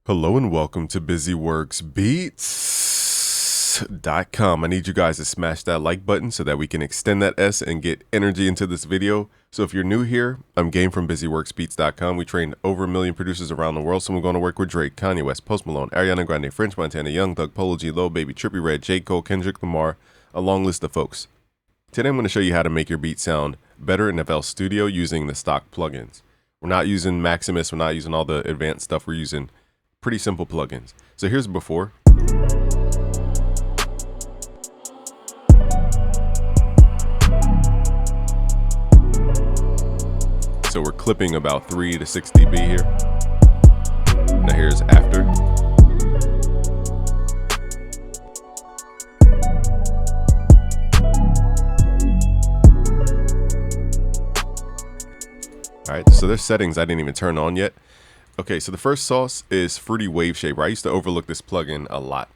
Hello and welcome to BusyWorksBeats.com. I need you guys to smash that like button so that we can extend that S and get energy into this video. So if you're new here, I'm Game from BusyWorksBeats.com. We train over 1 million producers around the world. So we're going to work with Drake, Kanye West, Post Malone, Ariana Grande, French Montana, Young Thug, Polo G, Lil Baby, Trippie Redd, J. Cole, Kendrick Lamar, a long list of folks. Today I'm going to show you how to make your beat sound better in FL Studio using the stock plugins. We're not using Maximus. We're not using all the advanced stuff. We're using pretty simple plugins. So here's before. So we're clipping about 3 to 6 dB here. Now here's after. All right, so there's settings I didn't even turn on yet. Okay, so the first sauce is Fruity Wave Shaper. I used to overlook this plugin a lot.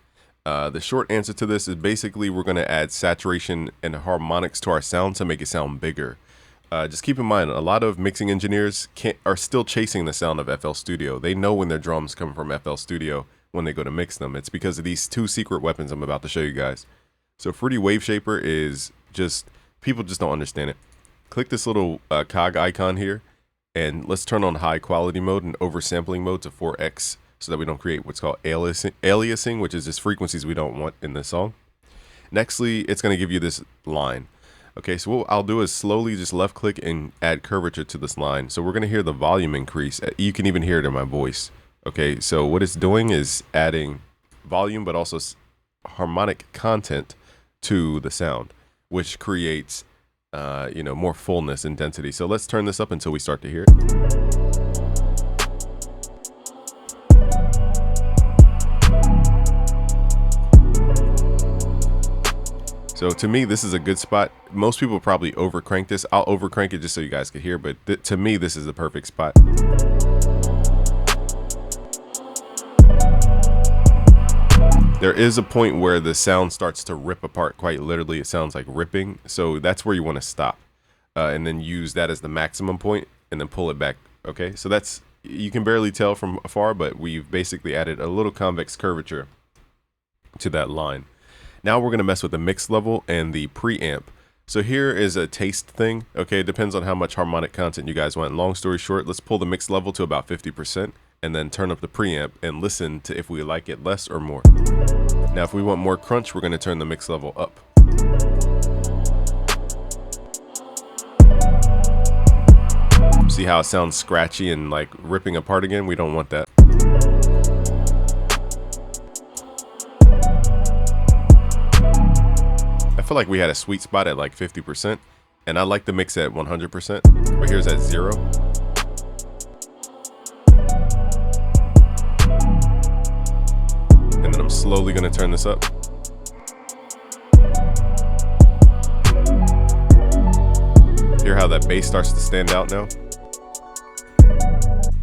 The short answer to this is basically we're going to add saturation and harmonics to our sound to make it sound bigger. Just keep in mind, a lot of mixing engineers are still chasing the sound of FL Studio. They know when their drums come from FL Studio when they go to mix them. It's because of these two secret weapons I'm about to show you guys. So Fruity Wave Shaper is just, people just don't understand it. Click this little cog icon here. And let's turn on high quality mode and oversampling mode to 4x so that we don't create what's called aliasing, which is just frequencies we don't want in the song. Nextly, it's going to give you this line. Okay, so what I'll do is slowly just left click and add curvature to this line. So we're going to hear the volume increase. You can even hear it in my voice. Okay, so what it's doing is adding volume, but also harmonic content to the sound, which creates more fullness and density. So let's turn this up until we start to hear it. So to me, this is a good spot. Most people probably overcrank this. I'll overcrank it just so you guys can hear, but to me, this is the perfect spot. There is a point where the sound starts to rip apart. Quite literally, it sounds like ripping. So that's where you want to stop and then use that as the maximum point and then pull it back. Okay, so that's, you can barely tell from afar, but we've basically added a little convex curvature to that line. Now we're going to mess with the mix level and the preamp. So here is a taste thing. Okay, it depends on how much harmonic content you guys want. Long story short, let's pull the mix level to about 50%. And then turn up the preamp and listen to if we like it less or more. Now, if we want more crunch, we're going to turn the mix level up. See how it sounds scratchy and like ripping apart again? We don't want that. I feel like we had a sweet spot at like 50%, and I like the mix at 100%, but here's at 0. And then I'm slowly going to turn this up. Hear how that bass starts to stand out now?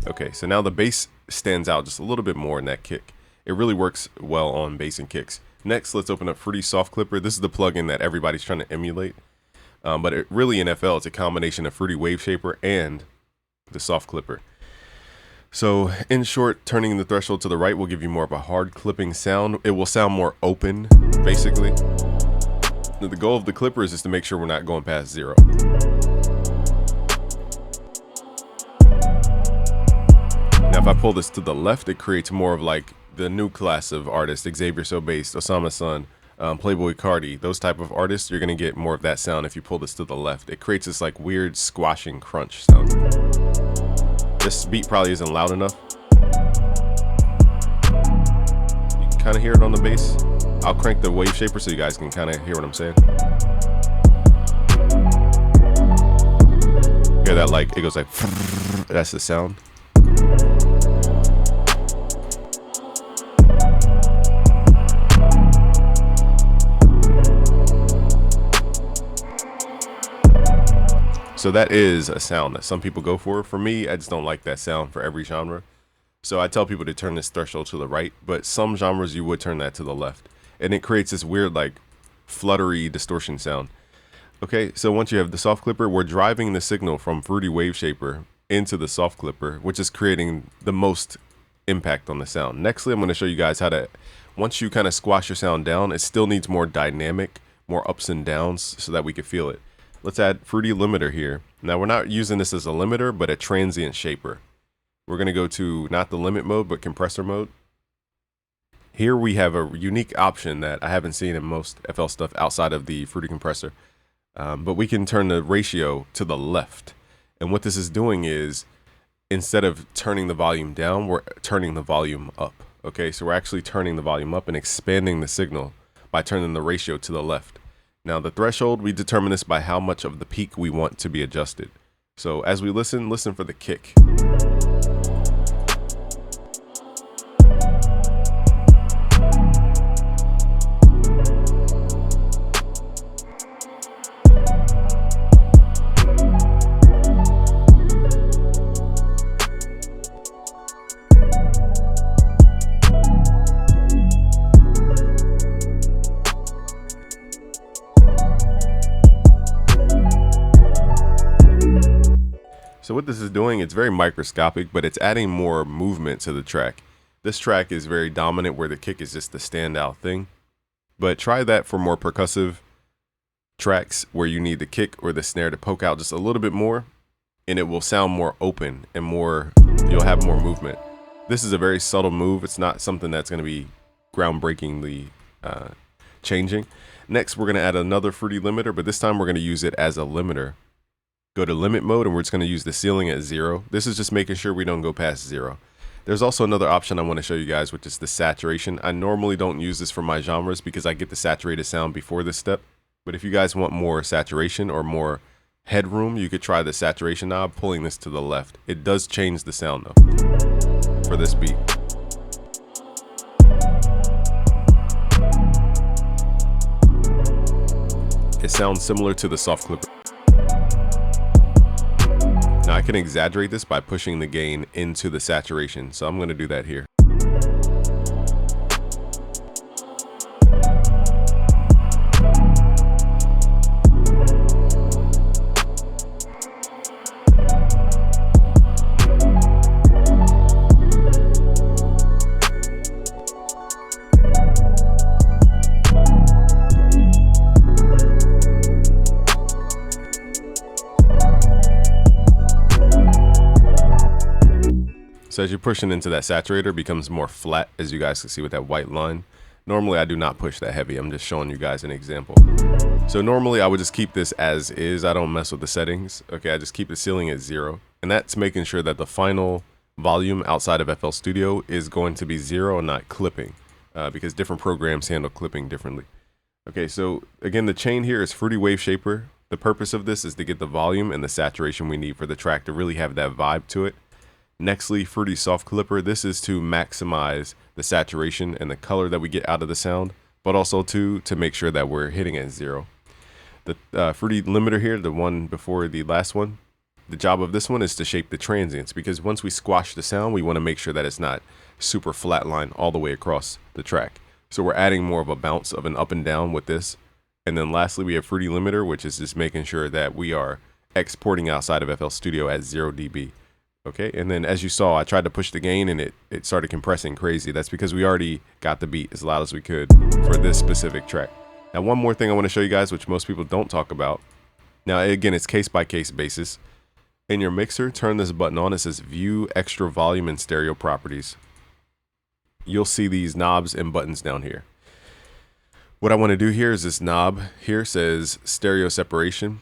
Okay, so now the bass stands out just a little bit more in that kick. It really works well on bass and kicks. Next, let's open up Fruity Soft Clipper. This is the plugin that everybody's trying to emulate. But it really in FL, it's a combination of Fruity Wave Shaper and the Soft Clipper. So in short, turning the threshold to the right will give you more of a hard clipping sound. It will sound more open, basically. The goal of the clipper is just to make sure we're not going past 0. Now, if I pull this to the left, it creates more of like the new class of artists, Xavier So Bass, Osama Sun, Playboy Cardi, those type of artists. You're going to get more of that sound if you pull this to the left. It creates this like weird squashing crunch sound. This beat probably isn't loud enough. You can kind of hear it on the bass. I'll crank the wave shaper so you guys can kind of hear what I'm saying. Hear that, like it goes like, that's the sound. So that is a sound that some people go for. For me, I just don't like that sound for every genre. So I tell people to turn this threshold to the right, but some genres you would turn that to the left. And it creates this weird like fluttery distortion sound. Okay, so once you have the soft clipper, we're driving the signal from Fruity Wave Shaper into the soft clipper, which is creating the most impact on the sound. Nextly, I'm going to show you guys how to, once you kind of squash your sound down, it still needs more dynamic, more ups and downs so that we can feel it. Let's add Fruity Limiter here. Now we're not using this as a limiter, but a transient shaper. We're going to go to not the limit mode, but compressor mode. Here we have a unique option that I haven't seen in most FL stuff outside of the Fruity compressor. But we can turn the ratio to the left. And what this is doing is, instead of turning the volume down, we're turning the volume up. Okay, so we're actually turning the volume up and expanding the signal by turning the ratio to the left. Now the threshold, we determine this by how much of the peak we want to be adjusted. So as we listen for the kick. So what this is doing, it's very microscopic, but it's adding more movement to the track. This track is very dominant where the kick is just the standout thing. But try that for more percussive tracks where you need the kick or the snare to poke out just a little bit more, and it will sound more open and more, you'll have more movement. This is a very subtle move. It's not something that's going to be groundbreakingly changing. Next, we're going to add another Fruity Limiter, but this time we're going to use it as a limiter. Go to limit mode, and we're just going to use the ceiling at 0. This is just making sure we don't go past 0. There's also another option I want to show you guys, which is the saturation. I normally don't use this for my genres because I get the saturated sound before this step. But if you guys want more saturation or more headroom, you could try the saturation knob, pulling this to the left. It does change the sound though for this beat. It sounds similar to the soft clipper. Now I can exaggerate this by pushing the gain into the saturation, so I'm going to do that here. So as you're pushing into that saturator, it becomes more flat, as you guys can see with that white line. Normally I do not push that heavy. I'm just showing you guys an example. So normally I would just keep this as is. I don't mess with the settings. Okay, I just keep the ceiling at 0. And that's making sure that the final volume outside of FL Studio is going to be 0 and not clipping, because different programs handle clipping differently. Okay, so again, the chain here is Fruity Wave Shaper. The purpose of this is to get the volume and the saturation we need for the track to really have that vibe to it. Nextly, Fruity Soft Clipper. This is to maximize the saturation and the color that we get out of the sound, but also to make sure that we're hitting at 0. The Fruity Limiter here, the one before the last one, the job of this one is to shape the transients, because once we squash the sound, we want to make sure that it's not super flatline all the way across the track. So we're adding more of a bounce of an up and down with this. And then lastly, we have Fruity Limiter, which is just making sure that we are exporting outside of FL Studio at 0 dB. Okay, and then as you saw, I tried to push the gain and it started compressing crazy. That's because we already got the beat as loud as we could for this specific track. Now, one more thing I want to show you guys, which most people don't talk about. Now, again, it's case by case basis. In your mixer, turn this button on. It says View Extra Volume and Stereo Properties. You'll see these knobs and buttons down here. What I want to do here is this knob here says Stereo Separation.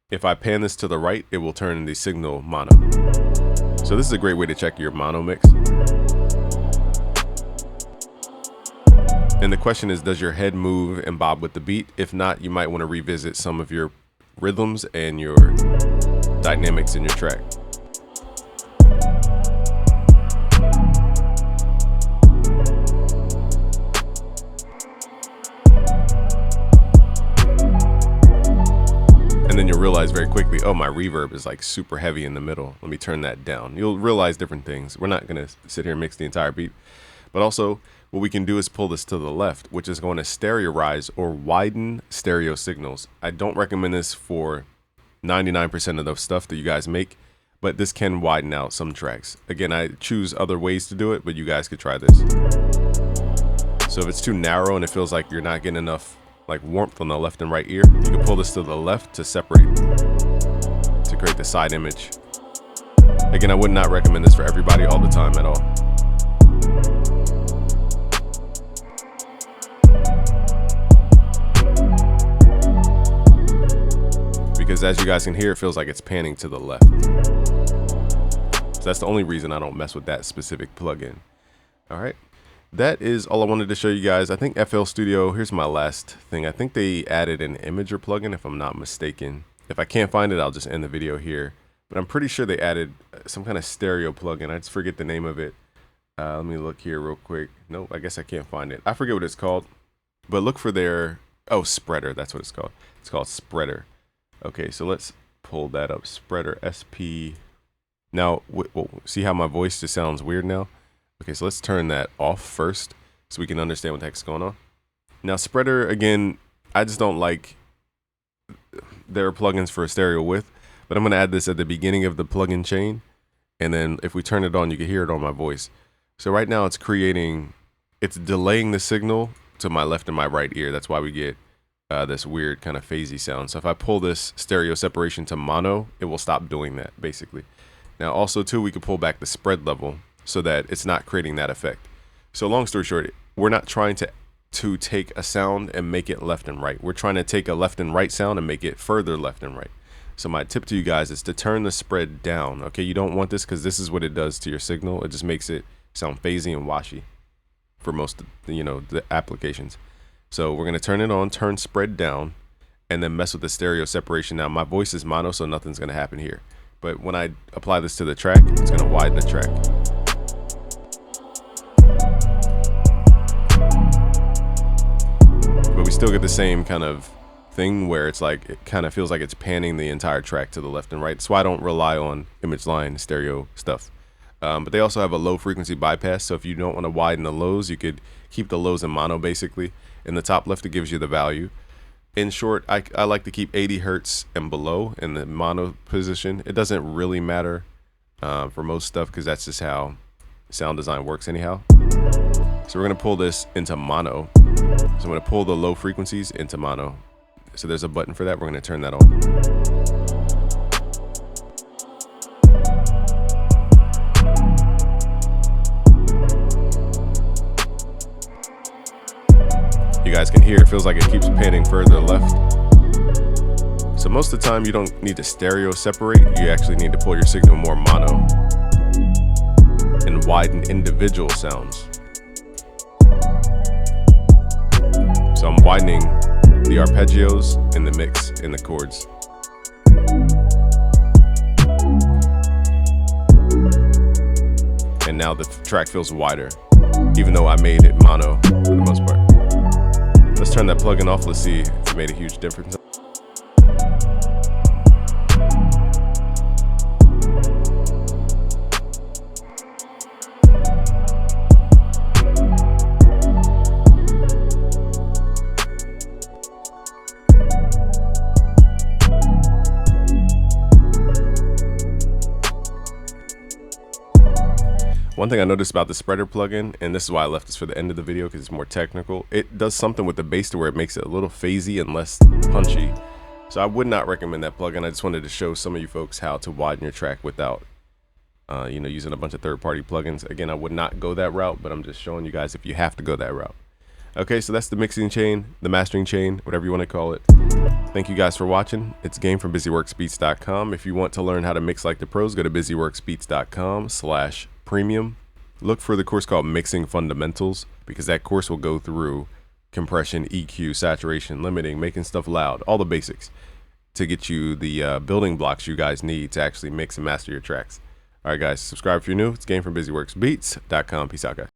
If I pan this to the right, it will turn the signal mono. So this is a great way to check your mono mix. And the question is, does your head move and bob with the beat? If not, you might want to revisit some of your rhythms and your dynamics in your track. And then you'll realize very quickly, oh, my reverb is like super heavy in the middle. Let me turn that down. You'll realize different things. We're not going to sit here and mix the entire beat. But also, what we can do is pull this to the left, which is going to stereoize or widen stereo signals. I don't recommend this for 99% of the stuff that you guys make, but this can widen out some tracks. Again, I choose other ways to do it, but you guys could try this. So if it's too narrow and it feels like you're not getting enough like warmth on the left and right ear, you can pull this to the left to separate, to create the side image. Again, I would not recommend this for everybody all the time at all. Because as you guys can hear, it feels like it's panning to the left. So that's the only reason I don't mess with that specific plugin. All right, that is all I wanted to show you guys. I think FL Studio, here's my last thing. I think they added an Imager plugin, if I'm not mistaken. If I can't find it, I'll just end the video here. But I'm pretty sure they added some kind of stereo plugin. I just forget the name of it. Let me look here real quick. Nope, I guess I can't find it. I forget what it's called. But look for their, oh, Spreader. That's what it's called. It's called Spreader. Okay, so let's pull that up. Spreader, SP. Now, see how my voice just sounds weird now? Okay, so let's turn that off first so we can understand what the heck's going on. Now, Spreader, again, I just don't like their plugins for stereo width, but I'm going to add this at the beginning of the plugin chain. And then if we turn it on, you can hear it on my voice. So right now it's delaying the signal to my left and my right ear. That's why we get this weird kind of phasey sound. So if I pull this stereo separation to mono, it will stop doing that basically. Now also too, we can pull back the spread level so that it's not creating that effect. So long story short, we're not trying to take a sound and make it left and right. We're trying to take a left and right sound and make it further left and right. So my tip to you guys is to turn the spread down. Okay, you don't want this because this is what it does to your signal. It just makes it sound phasey and washy for most, the applications. So we're gonna turn it on, turn spread down, and then mess with the stereo separation. Now my voice is mono, so nothing's gonna happen here. But when I apply this to the track, it's gonna widen the track. But we still get the same kind of thing where it's like, it kind of feels like it's panning the entire track to the left and right. That's why I don't rely on image line stereo stuff. But they also have a low frequency bypass. So if you don't want to widen the lows, you could keep the lows in mono basically. In the top left, it gives you the value. In short, I like to keep 80 hertz and below in the mono position. It doesn't really matter for most stuff because that's just how sound design works anyhow. So we're going to pull this into mono. So I'm going to pull the low frequencies into mono. So there's a button for that. We're going to turn that on. You guys can hear it feels like it keeps panning further left. So most of the time you don't need to stereo separate. You actually need to pull your signal more mono and widen individual sounds. So I'm widening the arpeggios and the mix in the chords. And now the track feels wider, even though I made it mono for the most part. Let's turn that plugin off. Let's see if it made a huge difference. One thing I noticed about the Spreader plugin, and this is why I left this for the end of the video because it's more technical, it does something with the bass to where it makes it a little phasey and less punchy. So I would not recommend that plugin. I just wanted to show some of you folks how to widen your track without, using a bunch of third-party plugins. Again, I would not go that route, but I'm just showing you guys if you have to go that route. Okay, so that's the mixing chain, the mastering chain, whatever you want to call it. Thank you guys for watching. It's Game from BusyWorksBeats.com. If you want to learn how to mix like the pros, go to BusyWorksBeats.com/premium. Look for the course called Mixing Fundamentals because that course will go through compression, EQ, saturation, limiting, making stuff loud, all the basics to get you the building blocks you guys need to actually mix and master your tracks. All right, guys, subscribe if you're new. It's Game from BusyWorksBeats.com. Peace out, guys.